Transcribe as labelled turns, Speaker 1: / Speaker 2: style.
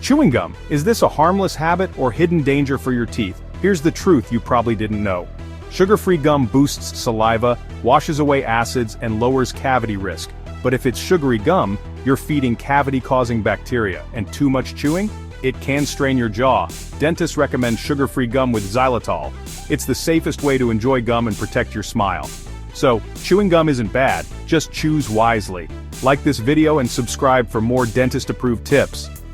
Speaker 1: Chewing gum, is this a harmless habit or hidden danger for your teeth? Here's the truth you probably didn't know. Sugar-free gum boosts saliva, washes away acids, and lowers cavity risk. But if it's sugary gum, you're feeding cavity-causing bacteria, and too much chewing? It can strain your jaw. Dentists recommend sugar-free gum with xylitol. It's the safest way to enjoy gum and protect your smile. So, chewing gum isn't bad, just choose wisely. Like this video and subscribe for more dentist-approved tips.